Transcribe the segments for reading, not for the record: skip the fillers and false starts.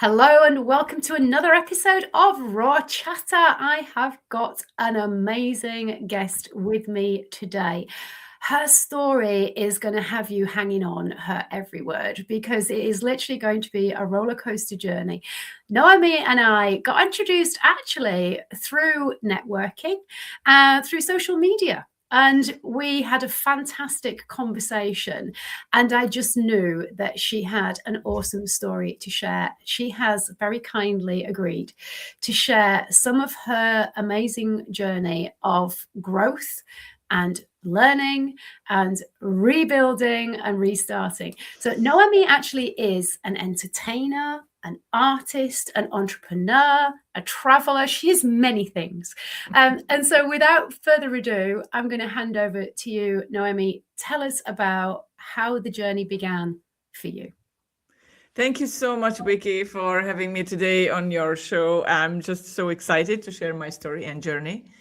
Hello and welcome to another episode of Raw Chatter. I have got an amazing guest with me today. Her story is going to have you hanging on her every word because it is literally going to be a roller coaster journey. Noémi and I got introduced actually through networking, through social media. And we had a fantastic conversation, and I just knew that she had an awesome story to share. She has very kindly agreed to share some of her amazing journey of growth and learning and rebuilding and restarting. So Noémi actually is an entertainer, an artist, an entrepreneur, a traveler. She is many things. And so without further ado, I'm going to hand over to you, Noémi. Tell us about how the journey began for you. Thank you so much, Vicky, for having me today on your show. I'm just so excited to share my story and journey.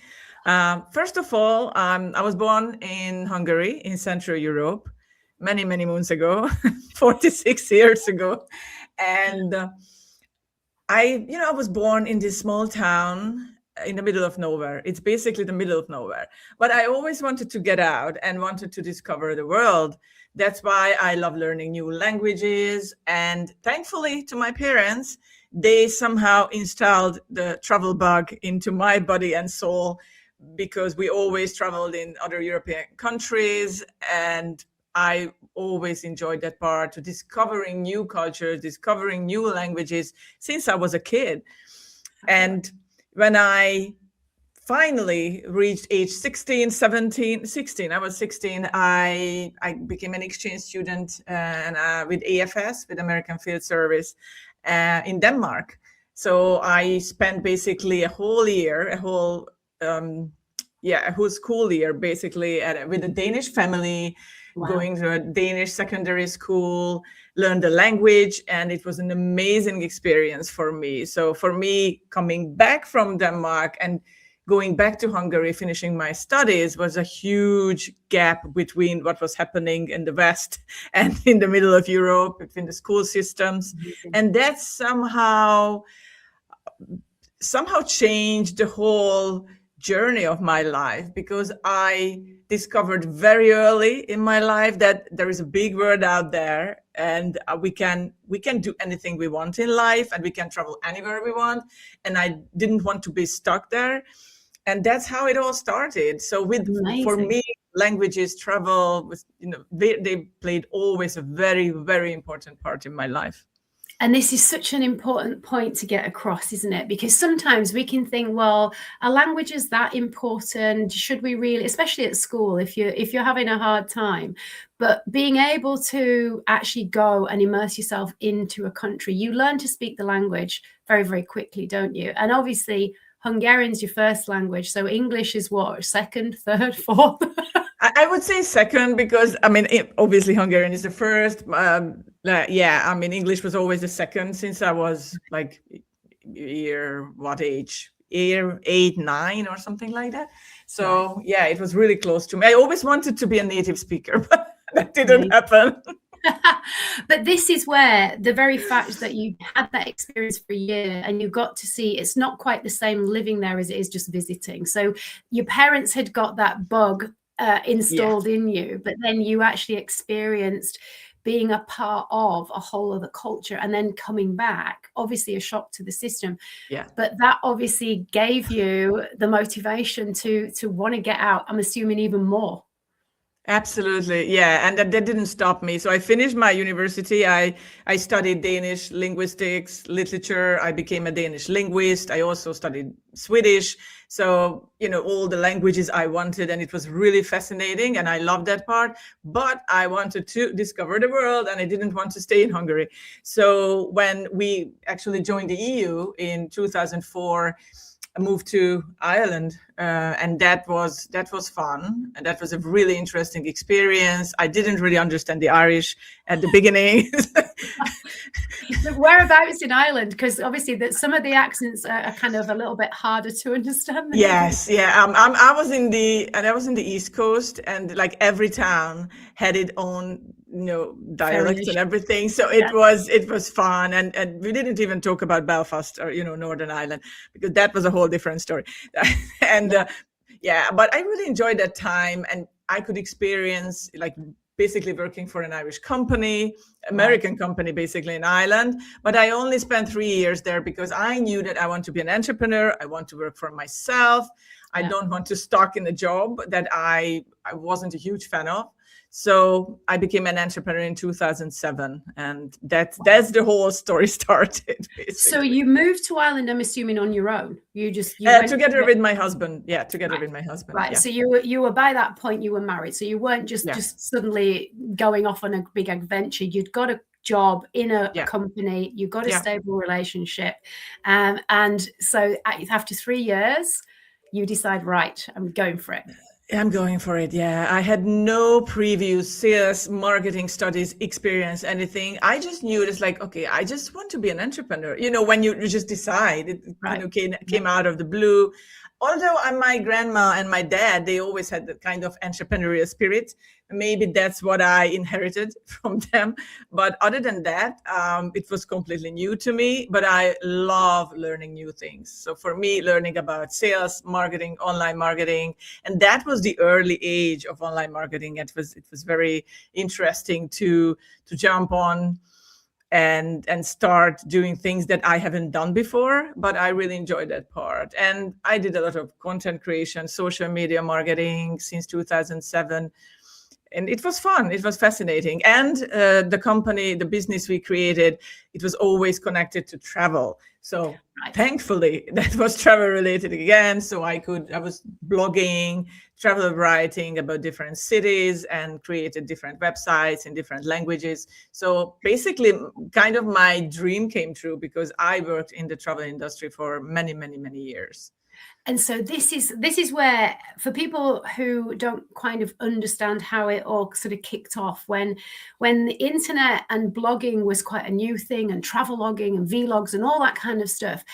First of all, I was born in Hungary, in Central Europe, many, many moons ago, 46 years ago. And I was born in this small town in the middle of nowhere. It's basically the middle of nowhere. But I always wanted to get out and wanted to discover the world. That's why I love learning new languages. And thankfully to my parents, they somehow installed the travel bug into my body and soul, because we always traveled in other European countries. And I always enjoyed that part, to discovering new cultures, discovering new languages since I was a kid. And when I finally reached age 16, 17, 16, I was 16, I became an exchange student with AFS, with American Field Service in Denmark. So I spent basically a whole school year basically with a Danish family. Wow. Going to a Danish secondary school, learn the language, and it was an amazing experience for me. So for me, coming back from Denmark and going back to Hungary, finishing my studies, was a huge gap between what was happening in the West and in the middle of Europe, between the school systems. Mm-hmm. And that somehow changed the whole journey of my life, because I discovered very early in my life that there is a big world out there, and we can do anything we want in life, and we can travel anywhere we want. And I didn't want to be stuck there. And that's how it all started. So for me, languages, travel, they played always a very, very important part in my life. And this is such an important point to get across, isn't it? Because sometimes we can think, well, a language is that important. Should we really, especially at school, if you're having a hard time, but being able to actually go and immerse yourself into a country, you learn to speak the language very, very quickly, don't you? And obviously, Hungarian's your first language. So English is what, second, third, fourth? I would say second, because obviously Hungarian is the first. English was always the second since I was like year 8, 9 or something like that. So yeah, it was really close to me. I always wanted to be a native speaker, but that didn't happen. But this is where the very fact that you had that experience for a year and you got to see, it's not quite the same living there as it is just visiting. So your parents had got that bug installed in you, but then you actually experienced being a part of a whole other culture, and then coming back, obviously a shock to the system. Yeah. But that obviously gave you the motivation to want to get out, I'm assuming, even more. Absolutely. Yeah. And that didn't stop me. So I finished my university. I studied Danish linguistics, literature. I became a Danish linguist. I also studied Swedish. So, all the languages I wanted, and it was really fascinating. And I loved that part, but I wanted to discover the world, and I didn't want to stay in Hungary. So when we actually joined the EU in 2004, I moved to Ireland, and that was fun, and that was a really interesting experience. I didn't really understand the Irish at the beginning. Whereabouts in Ireland? Because obviously some of the accents are kind of a little bit harder to understand. Yes, yeah. I was in the East Coast, and like every town had its own dialects and everything. So it was fun. And we didn't even talk about Belfast or, Northern Ireland, because that was a whole different story. And but I really enjoyed that time, and I could experience like basically working for an Irish company, American company, basically in Ireland. But I only spent 3 years there because I knew that I want to be an entrepreneur. I want to work for myself. I don't want to stuck in a job that I wasn't a huge fan of. So I became an entrepreneur in 2007, and that's the whole story started. Basically. So you moved to Ireland, I'm assuming, on your own. You went together with my husband. Yeah, together with my husband. Right. Yeah. So you were by that point you were married. So you weren't just suddenly going off on a big adventure. You'd got a job in a company. You got a stable relationship, and so after 3 years, you decide, right, I'm going for it. I'm going for it. Yeah. I had no previous sales, marketing studies, experience, anything. I just knew it's like, okay, I just want to be an entrepreneur. When you just decide, it came out of the blue. Although my grandma and my dad, they always had that kind of entrepreneurial spirit. Maybe that's what I inherited from them. But other than that, it was completely new to me. But I love learning new things. So for me, learning about sales, marketing, online marketing, and that was the early age of online marketing. It was very interesting to jump on and start doing things that I haven't done before, but I really enjoyed that part. And I did a lot of content creation, social media marketing since 2007. And it was fun. It was fascinating. And the business we created, it was always connected to travel. So thankfully, that was travel related again. So I was blogging, travel writing about different cities, and created different websites in different languages. So basically, kind of my dream came true because I worked in the travel industry for many, many, many years. And so this is where, for people who don't kind of understand how it all sort of kicked off, when the internet and blogging was quite a new thing, and travel logging and vlogs and all that kind of stuff,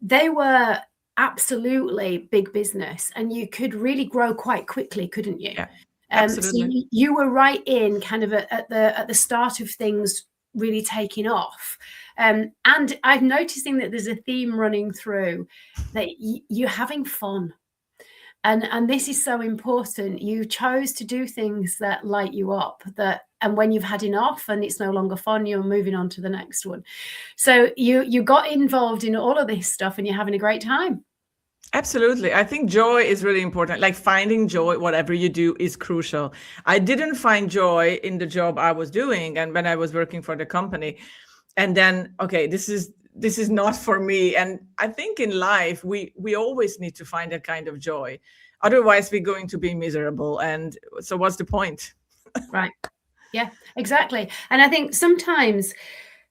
they were absolutely big business, and you could really grow quite quickly, couldn't you? Yeah, absolutely. So you were right in kind of at the start of things really taking off. And I'm noticing that there's a theme running through that you're having fun. And this is so important. You chose to do things that light you up, and when you've had enough and it's no longer fun, you're moving on to the next one. So you got involved in all of this stuff, and you're having a great time. Absolutely. I think joy is really important. Like finding joy, whatever you do, is crucial. I didn't find joy in the job I was doing, and when I was working for the company. And then, okay, this is not for me. And I think in life, we always need to find that kind of joy. Otherwise, we're going to be miserable. And so what's the point? Right. Yeah, exactly. And I think sometimes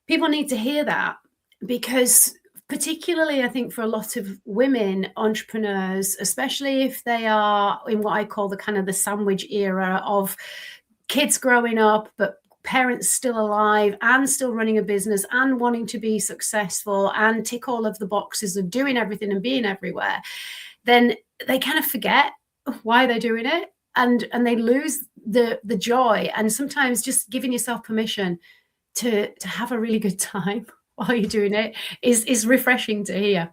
people need to hear that, because particularly, I think for a lot of women entrepreneurs, especially if they are in what I call the kind of the sandwich era of kids growing up, but parents still alive and still running a business and wanting to be successful and tick all of the boxes of doing everything and being everywhere, then they kind of forget why they're doing it, and they lose the joy. And sometimes just giving yourself permission to have a really good time while you're doing it is refreshing to hear.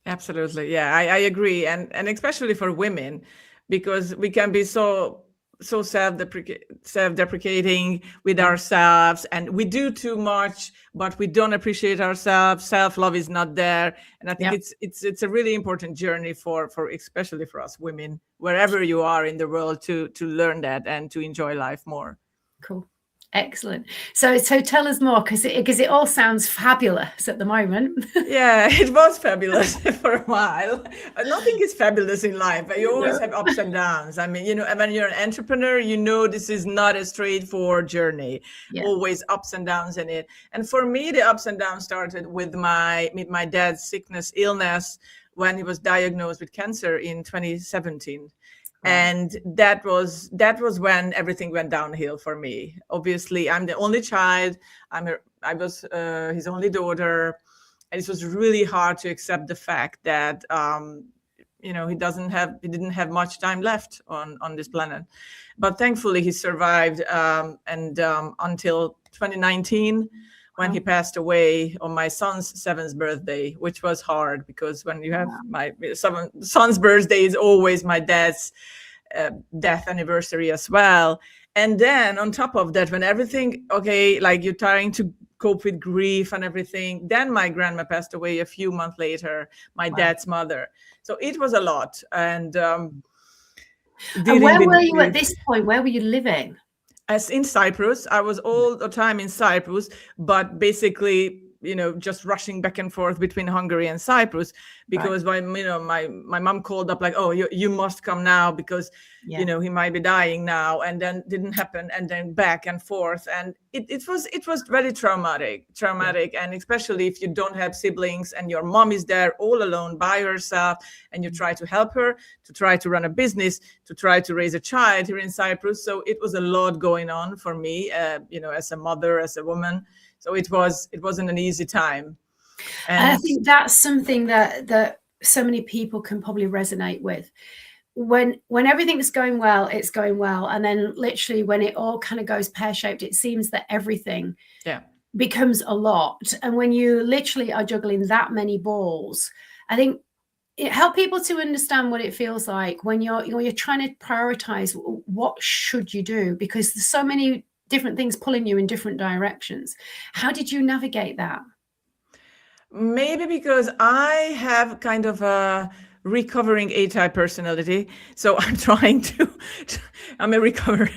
Absolutely. Yeah, I agree. And especially for women, because we can be so self-deprecating with ourselves, and we do too much, but we don't appreciate ourselves. Self-love is not there. And I think it's a really important journey for especially for us women, wherever you are in the world, to learn that and to enjoy life more. Cool. Excellent. So tell us more, because it all sounds fabulous at the moment. Yeah, it was fabulous for a while. Nothing is fabulous in life. You always have ups and downs. I mean, when you're an entrepreneur, this is not a straightforward journey. Yeah. Always ups and downs in it. And for me, the ups and downs started with my dad's illness, when he was diagnosed with cancer in 2017. And that was when everything went downhill for me. Obviously, I'm the only child. I was his only daughter, and it was really hard to accept the fact that he didn't have much time left on this planet. But thankfully he survived, and until 2019, when he passed away on my son's 7th birthday, which was hard, because when you have my son's birthday is always my dad's death anniversary as well. And then on top of that, when everything, like you're trying to cope with grief and everything, then my grandma passed away a few months later, my dad's mother. So it was a lot. And where were you at this point? Where were you living? As in Cyprus. I was all the time in Cyprus, but basically, just rushing back and forth between Hungary and Cyprus, because my mom called up like, oh, you must come now, because he might be dying now, and then didn't happen, and then back and forth, and it was very traumatic, and especially if you don't have siblings and your mom is there all alone by herself, and you try to help her to try to run a business, to try to raise a child here in Cyprus. So it was a lot going on for me, as a mother, as a woman. So it wasn't an easy time. And I think that's something that so many people can probably resonate with. When everything's going well, it's going well. And then literally when it all kind of goes pear-shaped, it seems that everything becomes a lot. And when you literally are juggling that many balls, I think it helps people to understand what it feels like when you're trying to prioritize what should you do, because there's so many different things pulling you in different directions. How did you navigate that? Maybe because I have kind of a recovering A-type personality, so I'm trying to. I'm a recovery,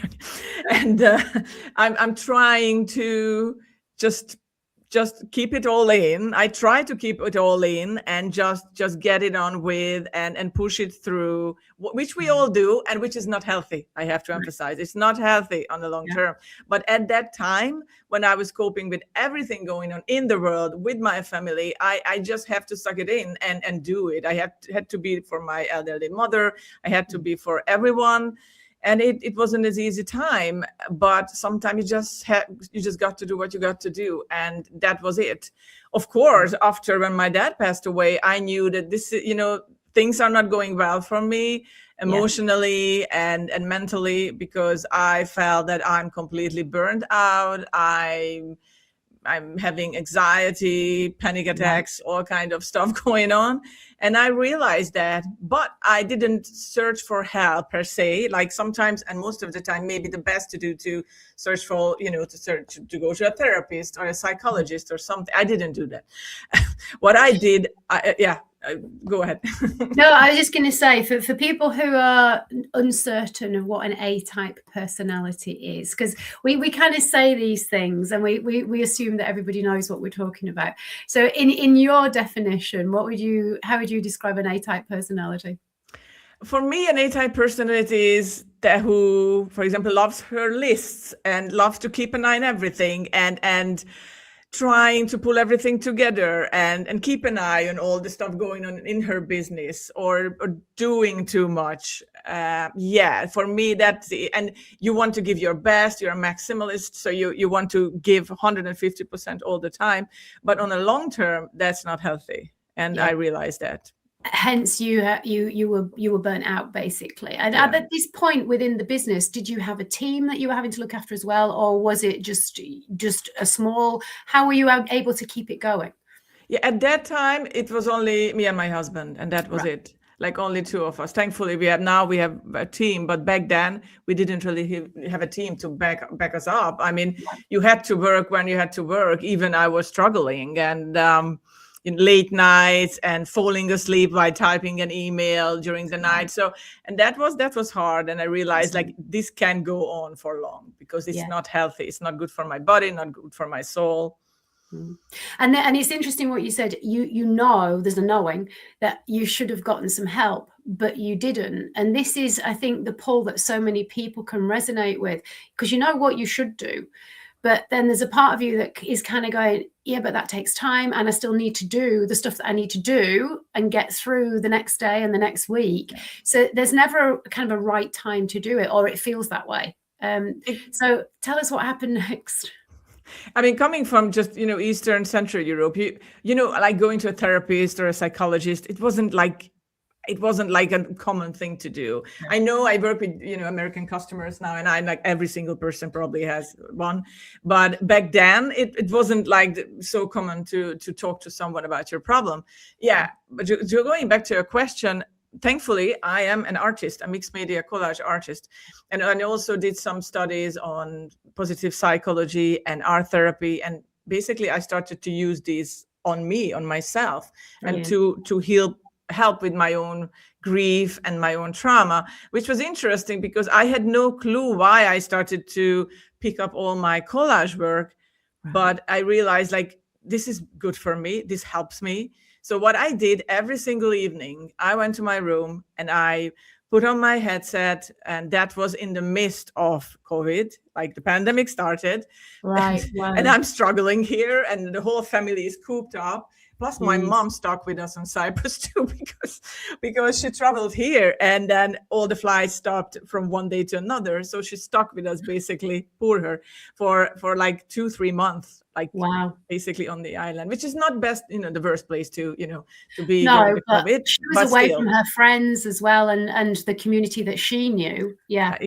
and I'm trying to just keep it all in. I try to keep it all in and just get it on with and push it through, which we all do, and which is not healthy. I have to emphasize, it's not healthy on the long term. But at that time, when I was coping with everything going on in the world with my family, I just have to suck it in and do it. I had to be for my elderly mother. I had to be for everyone. And it wasn't an easy time, but sometimes you just got to do what you got to do, and that was it. Of course, after when my dad passed away, I knew that this, things are not going well for me emotionally and mentally, because I felt that I'm completely burned out. I'm having anxiety, panic attacks, all kind of stuff going on. And I realized that, but I didn't search for help per se. Like sometimes, and most of the time, maybe the best to do to search for, to go to a therapist or a psychologist or something. I didn't do that. What I did, go ahead. No, I was just going to say, for people who are uncertain of what an A-type personality is, because we kind of say these things and we assume that everybody knows what we're talking about. So in your definition, how would you describe an A-type personality? For me, an A-type personality is that who, for example, loves her lists and loves to keep an eye on everything and trying to pull everything together and keep an eye on all the stuff going on in her business or doing too much. For me, that's it. And you want to give your best, you're a maximalist, so you want to give 150% all the time. But on a long term, that's not healthy. And I realized that. Hence you were burnt out, basically. And at this point within the business, did you have a team that you were having to look after as well, or was it just a small? How were you able to keep it going? Yeah, at that time it was only me and my husband, and that was it. Like only two of us. Thankfully, we have a team, but back then we didn't really have a team to back us up. I mean, you had to work when you had to work. Even I was struggling, and in late nights and falling asleep while typing an email during the night. So, and that was hard. And I realized like this can't go on for long, because it's not healthy. It's not good for my body, not good for my soul. And it's interesting what you said. There's a knowing that you should have gotten some help, but you didn't. And this is, I think, the pull that so many people can resonate with, because you know what you should do. But then there's a part of you that is kind of going, yeah, but that takes time. And I still need to do the stuff that I need to do and get through the next day and the next week. So there's never kind of a right time to do it, or it feels that way. So tell us what happened next. I mean, coming from just, Eastern Central Europe, like going to a therapist or a psychologist, it wasn't like it wasn't like a common thing to do. I know I work with, American customers now, and I like every single person probably has one. But back then it wasn't like so common to talk to someone about your problem. Yeah. But you're going back to your question. Thankfully, I am an artist, a mixed media collage artist. And I also did some studies on positive psychology and art therapy. And basically I started to use these on me, on myself, and to help with my own grief and my own trauma, which was interesting because I had no clue why I started to pick up all my collage work. But I realized, like, this is good for me. This helps me. So what I did every single evening, I went to my room and I put on my headset, and that was in the midst of COVID, like the pandemic started. Right. And I'm struggling here, and the whole family is cooped up. Plus, my mom stuck with us on Cyprus too, because she traveled here, and then all the flights stopped from one day to another. So she stuck with us, basically, poor her, for like 2-3 months, like basically on the island, which is not best, the worst place to be during the COVID. She was away from her friends as well, and the community that she knew. Yeah.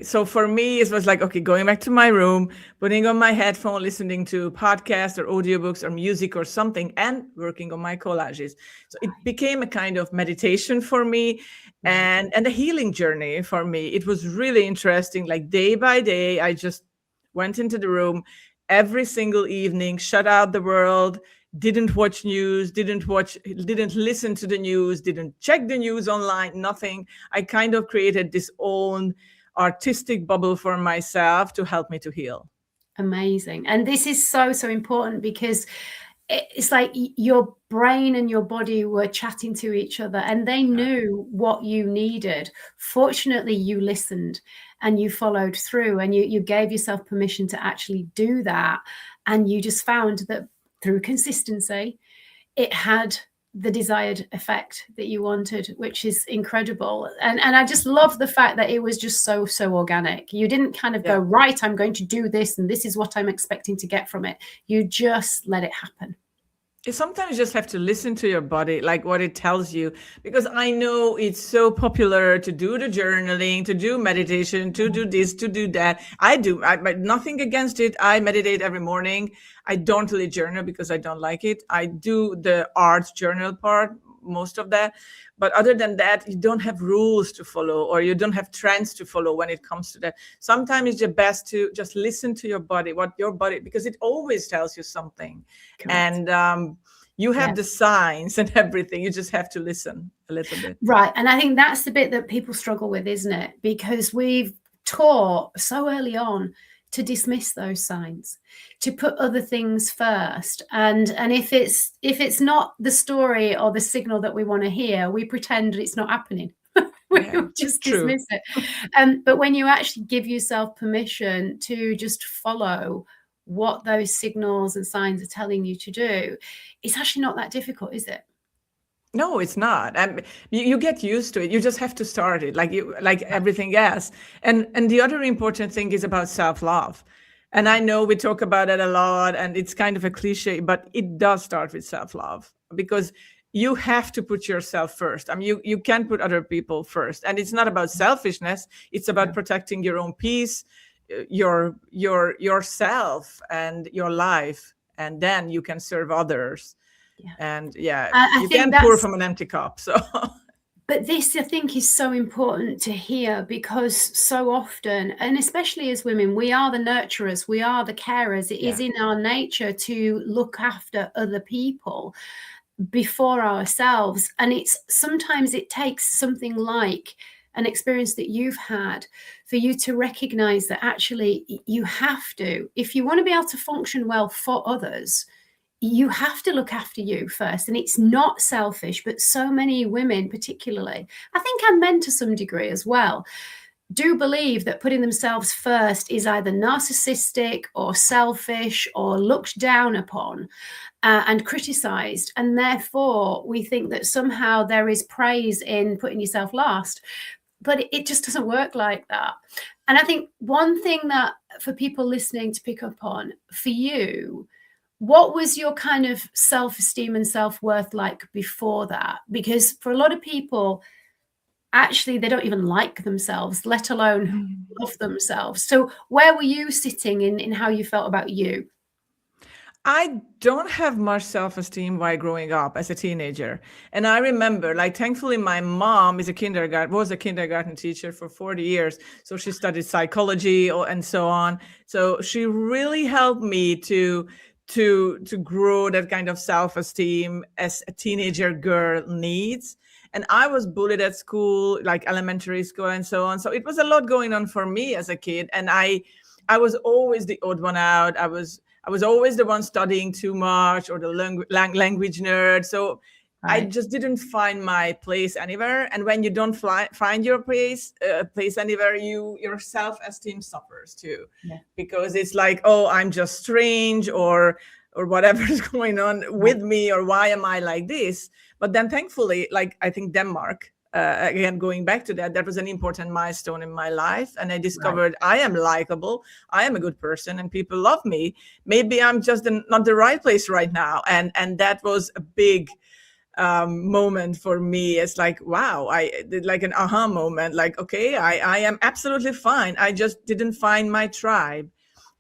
So for me, it was like, okay, going back to my room, putting on my headphone, listening to podcasts or audiobooks or music or something, and working on my collages. So it became a kind of meditation for me, and a healing journey for me. It was really interesting. Like day by day, I just went into the room every single evening, shut out the world, didn't watch news, didn't listen to the news, didn't check the news online, nothing. I kind of created this own artistic bubble for myself to help me to heal. Amazing. And this is so important, because it's like your brain and your body were chatting to each other, and they knew what you needed. Fortunately, you listened and you followed through, and you gave yourself permission to actually do that. And you just found that through consistency, it had the desired effect that you wanted, which is incredible. And I just love the fact that it was just so organic. You didn't kind of go, right, I'm going to do this, and this is what I'm expecting to get from it. You just let it happen. You sometimes just have to listen to your body, like what it tells you, because I know it's so popular to do the journaling, to do meditation, to do this, to do that. I nothing against it. I meditate every morning. I don't really journal because I don't like it. I do the art journal part, most of that. But other than that, you don't have rules to follow, or you don't have trends to follow when it comes to that. Sometimes it's the best to just listen to your body, because it always tells you something. Correct. And you have the signs and everything. You just have to listen a little bit. Right. And I think that's the bit that people struggle with, isn't it? Because we've taught so early on to dismiss those signs, to put other things first. And if it's not the story or the signal that we want to hear, we pretend it's not happening. We just dismiss it. But when you actually give yourself permission to just follow what those signals and signs are telling you to do, it's actually not that difficult, is it? No, it's not. And you get used to it. You just have to start it, like everything else. And the other important thing is about self-love. And I know we talk about it a lot, and it's kind of a cliche, but it does start with self-love, because you have to put yourself first. I mean, you can't put other people first. And it's not about selfishness. It's about protecting your own peace, yourself and your life. And then you can serve others. And you can't pour from an empty cup. So, but this, I think, is so important to hear, because so often, and especially as women, we are the nurturers, we are the carers. It is in our nature to look after other people before ourselves. And sometimes it takes something like an experience that you've had for you to recognize that actually you have to, if you want to be able to function well for others, you have to look after you first. And it's not selfish, but so many women, particularly, I think, and men to some degree as well, do believe that putting themselves first is either narcissistic or selfish or looked down upon and criticized. And therefore, we think that somehow there is praise in putting yourself last. But it just doesn't work like that. And I think one thing that for people listening to pick up on, for you, what was your kind of self-esteem and self-worth like before that? Because for a lot of people, actually, they don't even like themselves, let alone love themselves. So where were you sitting in how you felt about you? I don't have much self-esteem while growing up as a teenager. And I remember, like, thankfully, my mom was a kindergarten teacher for 40 years. So she studied psychology and so on. So she really helped me to grow that kind of self-esteem as a teenager girl needs. And I was bullied at school, like elementary school and so on. So it was a lot going on for me as a kid. And I was always the odd one out. I was always the one studying too much, or the language nerd. So I just didn't find my place anywhere. And when you don't find your place anywhere, your self-esteem suffers too, because it's like, oh, I'm just strange, or whatever is going on with me, or why am I like this? But then thankfully, like, I think Denmark, again, going back to that was an important milestone in my life. And I discovered I am likable, I am a good person, and people love me. Maybe I'm just not the right place right now. And that was a big moment for me. It's like, wow, I did like an aha moment, like, okay, I am absolutely fine. I just didn't find my tribe.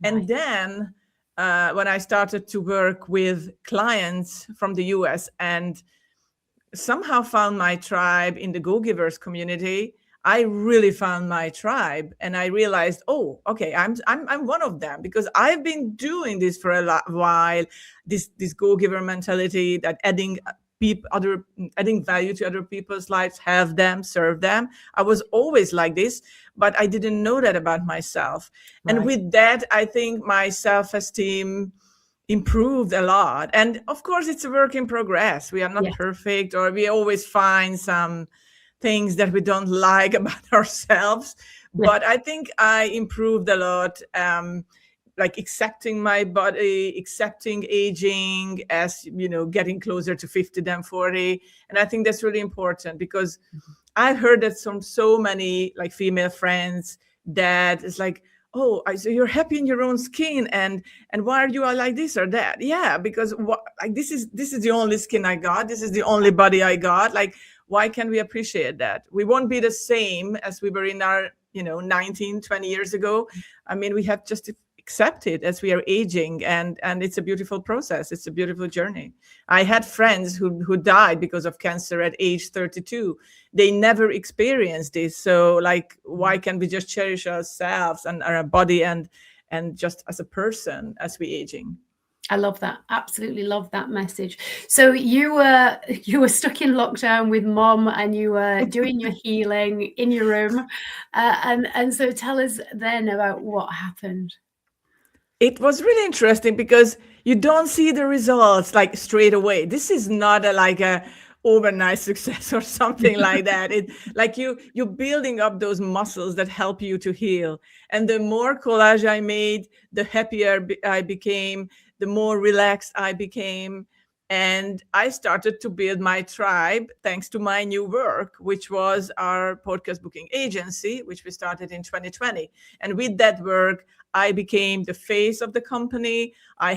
And then when I started to work with clients from the US and somehow found my tribe in the Go-Givers community, I really found my tribe. And I realized, oh, okay, I'm one of them, because I've been doing this for a while, this Go-Giver mentality, that adding value to other people's lives, help them, serve them. I was always like this, but I didn't know that about myself. And with that, I think my self-esteem improved a lot. And of course, it's a work in progress. We are not perfect, or we always find some things that we don't like about ourselves. But I think I improved a lot, like accepting my body, accepting aging, as getting closer to 50 than 40. And I think that's really important, because I've heard that from so many like female friends that it's like, oh, so you're happy in your own skin, and why are you all like this or that? Yeah, because this is the only skin I got. This is the only body I got. Like, why can't we appreciate that? We won't be the same as we were in our 19, 20 years ago. I mean, we have just to accept it as we are aging, and it's a beautiful process. It's a beautiful journey. I had friends who died because of cancer at age 32. They never experienced this. So like, why can't we just cherish ourselves and our body and just as a person as we aging? I love that. Absolutely love that message. So you were stuck in lockdown with mom, and you were doing your healing in your room. And so tell us then about what happened. It was really interesting, because you don't see the results like straight away. This is not like a overnight success or something like that. It like you're building up those muscles that help you to heal. And the more collage I made, the happier I became, the more relaxed I became. And I started to build my tribe thanks to my new work, which was our podcast booking agency, which we started in 2020. And with that work, I became the face of the company. I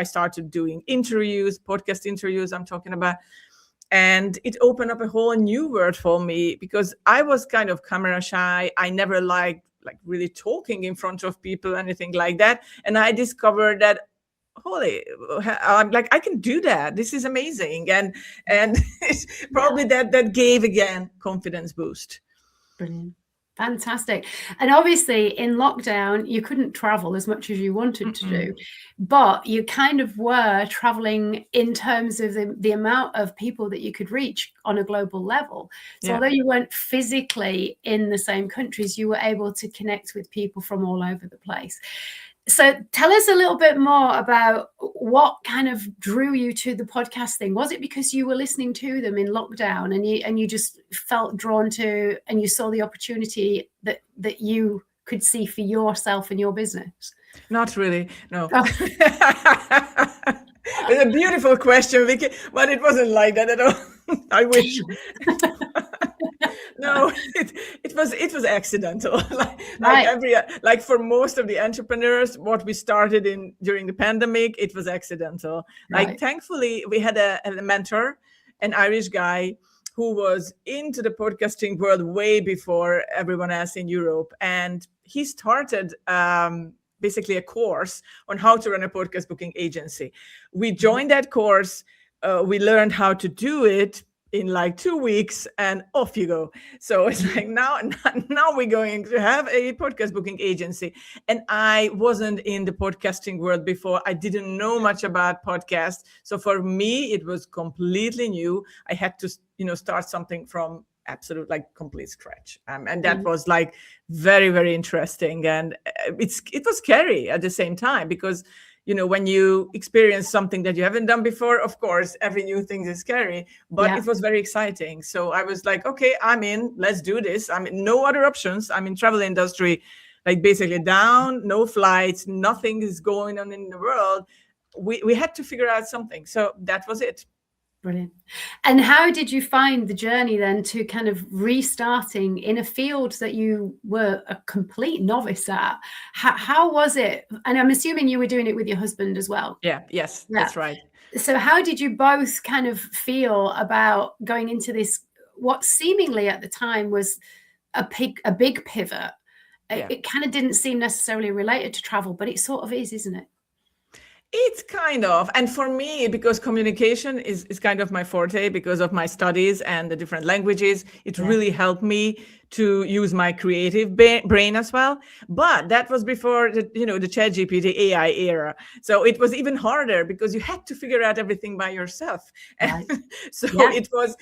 started doing interviews, podcast interviews I'm talking about. And it opened up a whole new world for me, because I was kind of camera shy. I never liked like really talking in front of people, anything like that. And I discovered that, holy, I'm like, I can do that. This is amazing. And it's probably that gave again confidence boost. Brilliant. Fantastic. And obviously in lockdown, you couldn't travel as much as you wanted to do, but you kind of were traveling in terms of the amount of people that you could reach on a global level. So although you weren't physically in the same countries, you were able to connect with people from all over the place. So tell us a little bit more about what kind of drew you to the podcasting. Was it because you were listening to them in lockdown and you just felt drawn to, and you saw the opportunity that you could see for yourself and your business? Not really, no. Oh. It's a beautiful question, Vicky, but it wasn't like that at all. I wish. No, it was accidental. Right. Like for most of the entrepreneurs, what we started in during the pandemic, it was accidental. Like Right. thankfully, we had a mentor, an Irish guy who was into the podcasting world way before everyone else in Europe, and he started. Basically a course on how to run a podcast booking agency. We joined that course. We learned how to do it in like 2 weeks, and off you go. So it's like now we're going to have a podcast booking agency. And I wasn't in the podcasting world before. I didn't know much about podcasts. So for me, it was completely new. I had to, start something from absolute like complete scratch, and that was like very, very interesting, and it was scary at the same time, because when you experience something that you haven't done before, of course every new thing is scary, but it was very exciting. So I was like, okay, I'm in, let's do this. I mean, no other options. I'm in travel industry, like basically down, no flights, nothing is going on in the world. We had to figure out something, so that was it. Brilliant. And how did you find the journey then to kind of restarting in a field that you were a complete novice at? How was it? And I'm assuming you were doing it with your husband as well. Yes, that's right. So how did you both kind of feel about going into this, what seemingly at the time was a big pivot? It kind of didn't seem necessarily related to travel, but it sort of is, isn't it? It's kind of, and for me, because communication is kind of my forte, because of my studies and the different languages, it really helped me to use my creative brain as well. But that was before the ChatGPT AI era. So it was even harder because you had to figure out everything by yourself. Right. And so it was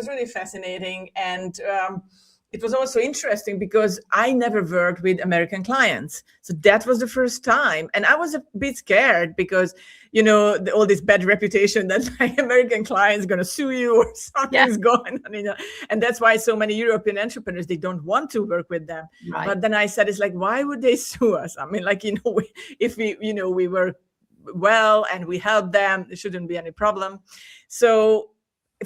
really fascinating. And it was also interesting because I never worked with American clients. So that was the first time. And I was a bit scared because, all this bad reputation that like American clients going to sue you or something's going on. And that's why so many European entrepreneurs, they don't want to work with them. Right. But then I said, it's like, why would they sue us? I mean, like, if we work well and we help them, there shouldn't be any problem. So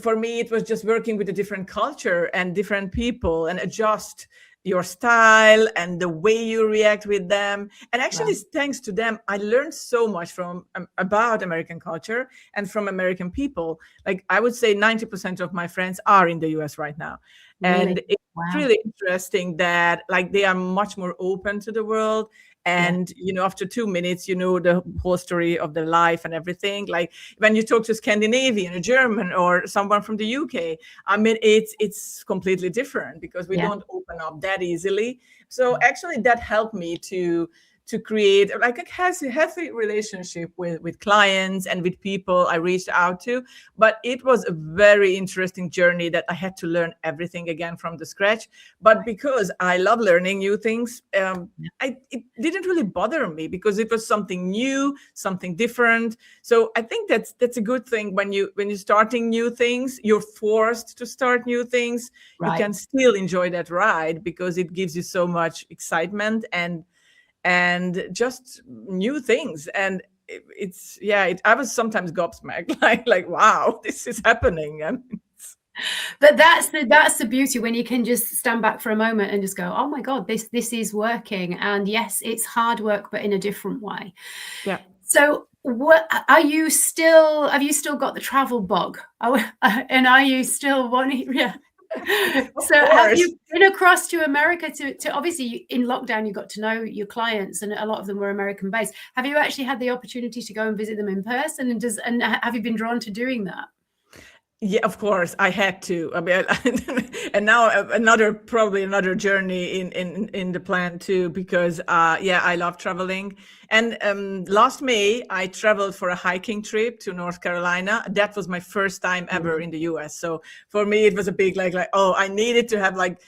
for me, it was just working with a different culture and different people and adjust your style and the way you react with them. And actually, thanks to them, I learned so much about American culture and from American people. Like I would say 90% of my friends are in the US right now. Really? And it's really interesting that like they are much more open to the world. And, after 2 minutes, the whole story of their life and everything. Like when you talk to Scandinavian, a German, or someone from the UK, I mean, it's completely different because we don't open up that easily. So actually that helped me to create like a healthy relationship with clients and with people I reached out to. But it was a very interesting journey that I had to learn everything again from the scratch. But because I love learning new things, it didn't really bother me because it was something new, something different. So I think that's a good thing when you're starting new things, you're forced to start new things. You can still enjoy that ride because it gives you so much excitement and just new things. And I was sometimes gobsmacked, like wow, this is happening. I mean, but that's the beauty when you can just stand back for a moment and just go, oh my God, this is working. And yes, it's hard work, but in a different way. So have you still got the travel bug? And are you still wanting? So have you been across to America to obviously in lockdown you got to know your clients and a lot of them were American based. Have you actually had the opportunity to go and visit them in person, and have you been drawn to doing that? Yeah, of course, I had to. I mean, and now probably another journey in the plan too, because I love traveling. And last May, I traveled for a hiking trip to North Carolina. That was my first time ever in the US. So for me, it was a big like I needed to have it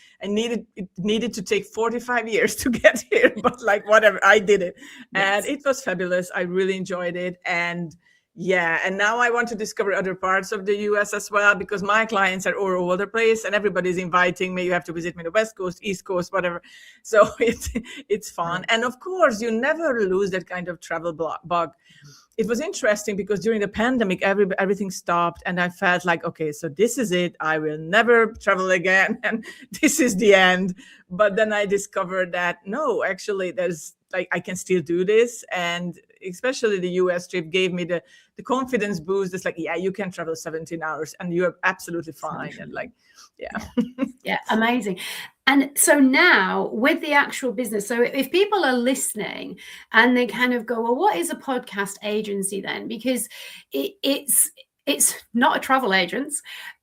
needed to take 45 years to get here, but like whatever, I did it, and it was fabulous. I really enjoyed it, and Yeah, and now I want to discover other parts of the US as well, because my clients are all over the place and everybody's inviting me. You have to visit me the West Coast, East Coast, whatever. So it's fun. And of course, you never lose that kind of travel bug. It was interesting because during the pandemic, everything stopped, and I felt like, okay, so this is it. I will never travel again, and this is the end. But then I discovered that no, actually, there's like I can still do this, and especially the US trip gave me the confidence boost. It's like, yeah, you can travel 17 hours, and you're absolutely fine. And like, yeah, amazing. And so now with the actual business, so if people are listening and they kind of go, well, what is a podcast agency then? Because it's not a travel agent,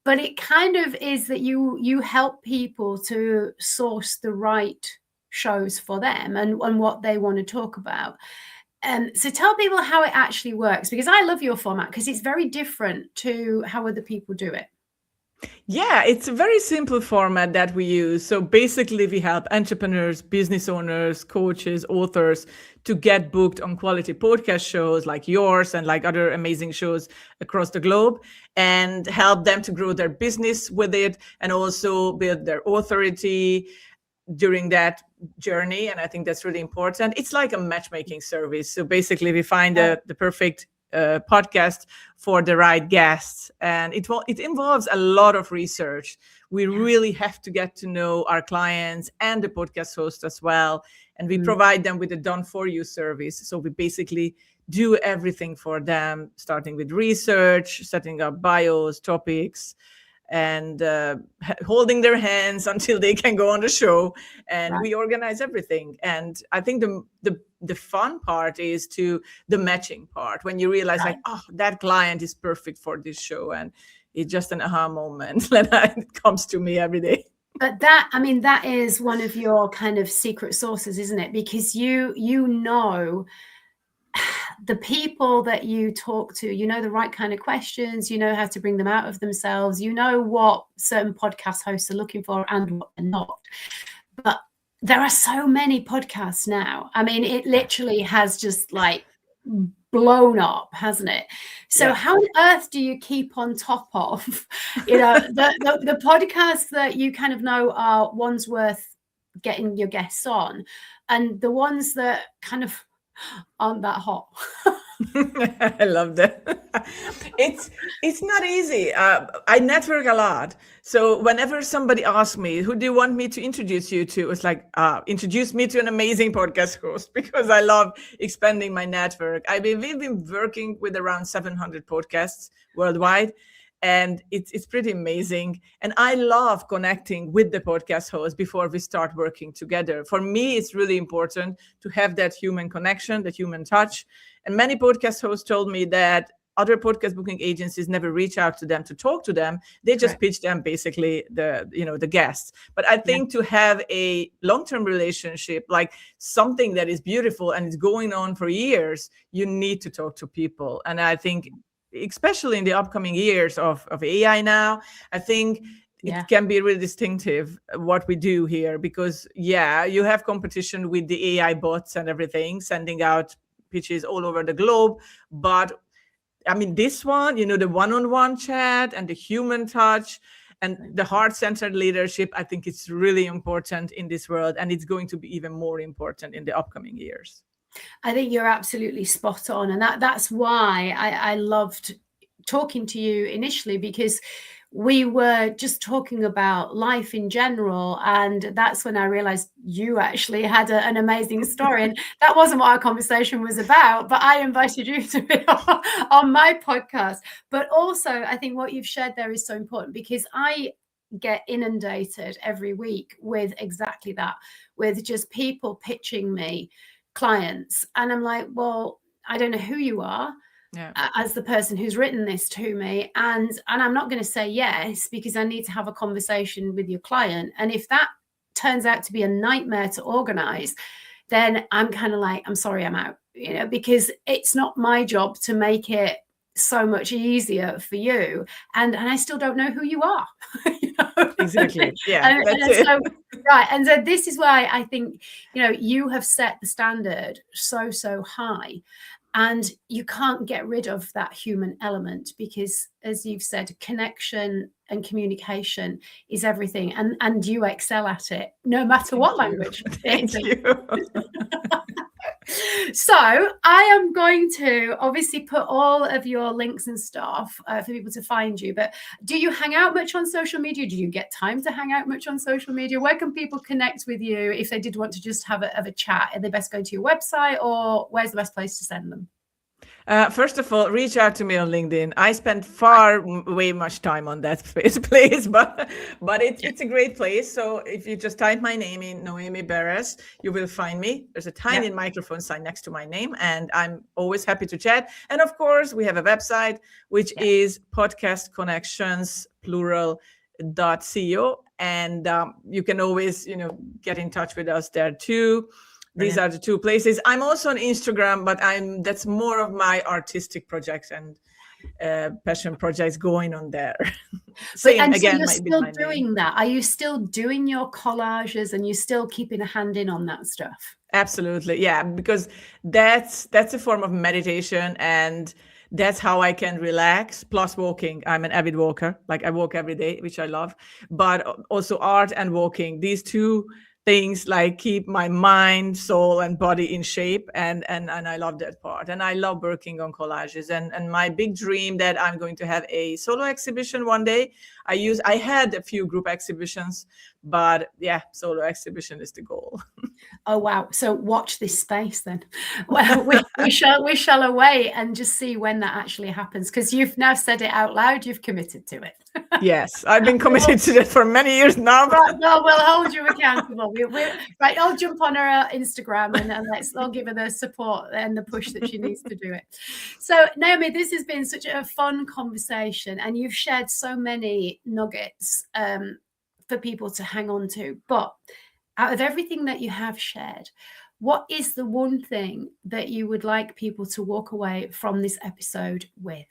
but it kind of is that you help people to source the right shows for them and what they want to talk about. So tell people how it actually works, because I love your format because it's very different to how other people do it. Yeah, it's a very simple format that we use. So basically, we help entrepreneurs, business owners, coaches, authors to get booked on quality podcast shows like yours and like other amazing shows across the globe, and help them to grow their business with it and also build their authority during that journey. And I think that's really important. It's like a matchmaking service. So basically, we find the perfect podcast for the right guests, and it involves a lot of research. We really have to get to know our clients and the podcast host as well, and we provide them with a done for you service. So we basically do everything for them, starting with research, setting up bios, topics, and holding their hands until they can go on the show, and we organize everything. And I think the fun part is the matching part, when you realize like, oh, that client is perfect for this show, and it's just an aha moment that comes to me every day. But that is one of your kind of secret sauces, isn't it? Because you know the people that you talk to, you know the right kind of questions, you know how to bring them out of themselves, you know what certain podcast hosts are looking for and what they're not. But there are so many podcasts now. I mean, it literally has just like blown up, hasn't it? So how on earth do you keep on top of, the podcasts that you kind of know are ones worth getting your guests on, and the ones that kind of aren't that hot? I love that. It's not easy. I network a lot. So whenever somebody asks me, who do you want me to introduce you to? It's like, introduce me to an amazing podcast host, because I love expanding my network. We've been working with around 700 podcasts worldwide, and it's pretty amazing. And I love connecting with the podcast host before we start working together. For me, it's really important to have that human connection, that human touch. And many podcast hosts told me that other podcast booking agencies never reach out to them to talk to them. They just pitch them basically the guests. But I think to have a long-term relationship, like something that is beautiful and is going on for years, you need to talk to people. And I think, especially in the upcoming years of AI now, I think it can be really distinctive what we do here, because you have competition with the AI bots and everything, sending out pitches all over the globe. But I mean, this one, the one-on-one chat and the human touch and the heart-centered leadership, I think it's really important in this world, and it's going to be even more important in the upcoming years. I think you're absolutely spot on. And that's why I loved talking to you initially, because we were just talking about life in general. And that's when I realized you actually had an amazing story. And that wasn't what our conversation was about, but I invited you to be on my podcast. But also, I think what you've shared there is so important, because I get inundated every week with exactly that, with just people pitching me clients. And I'm like, well, I don't know who you are as the person who's written this to me. And I'm not going to say yes, because I need to have a conversation with your client. And if that turns out to be a nightmare to organize, then I'm kind of like, I'm sorry, I'm out, because it's not my job to make it so much easier for you. And I still don't know who you are. Exactly. Yeah. That's it. So, right. And so this is why I think, you have set the standard so high. And you can't get rid of that human element because, as you've said, connection and communication is everything. And you excel at it, no matter what language. Thank you. So I am going to obviously put all of your links and stuff for people to find you. But do you hang out much on social media? Do you get time to hang out much on social media? Where can people connect with you if they did want to just have a chat? Are they best going to your website, or where's the best place to send them? First of all, reach out to me on LinkedIn. I spend way much time on that place, but it's a great place. So if you just type my name in, Noémi Beres, you will find me. There's a tiny microphone sign next to my name, and I'm always happy to chat. And of course, we have a website, which is podcastconnections.co, and you can always, get in touch with us there too. These are the two places. I'm also on Instagram, but that's more of my artistic projects and passion projects going on there. Same again. So you're still doing that? Are you still doing your collages and you're still keeping a hand in on that stuff? Absolutely, yeah. Because that's a form of meditation, and that's how I can relax. Plus walking. I'm an avid walker. Like I walk every day, which I love. But also art and walking. These two things like keep my mind, soul, and body in shape, and I love that part. And I love working on collages. And my big dream that I'm going to have a solo exhibition one day. I had a few group exhibitions, but yeah, solo exhibition is the goal. Oh wow! So watch this space then. Well, we shall await and just see when that actually happens, because you've now said it out loud. You've committed to it. Yes, I've been committed to that for many years now. Right, well, we'll hold you accountable. Right, I'll jump on her Instagram and I'll give her the support and the push that she needs to do it. So, Noémi, this has been such a fun conversation, and you've shared so many nuggets for people to hang on to. But out of everything that you have shared, what is the one thing that you would like people to walk away from this episode with?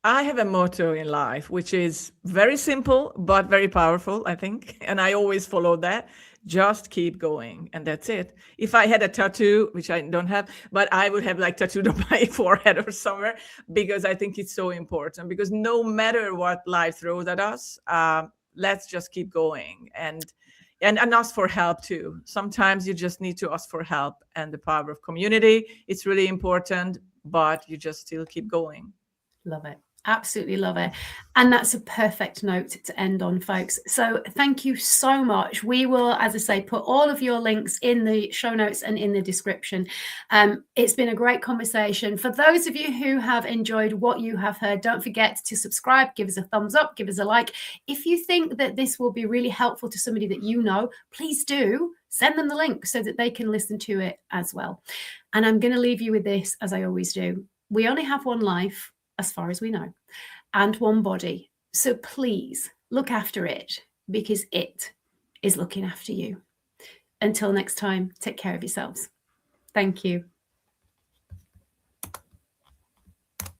I have a motto in life, which is very simple, but very powerful, I think. And I always follow that. Just keep going. And that's it. If I had a tattoo, which I don't have, but I would have like tattooed on my forehead or somewhere, because I think it's so important. Because no matter what life throws at us, let's just keep going and ask for help too. Sometimes you just need to ask for help, and the power of community, it's really important, but you just still keep going. Love it. Absolutely love it. And that's a perfect note to end on, folks. So thank you so much. We will, as I say, put all of your links in the show notes and in the description. It's been a great conversation. For those of you who have enjoyed what you have heard, don't forget to subscribe, give us a thumbs up, give us a like. If you think that this will be really helpful to somebody that you know, please do send them the link so that they can listen to it as well. And I'm going to leave you with this, as I always do. We only have one life, as far as we know, and one body. So please look after it, because it is looking after you. Until next time, take care of yourselves. Thank you.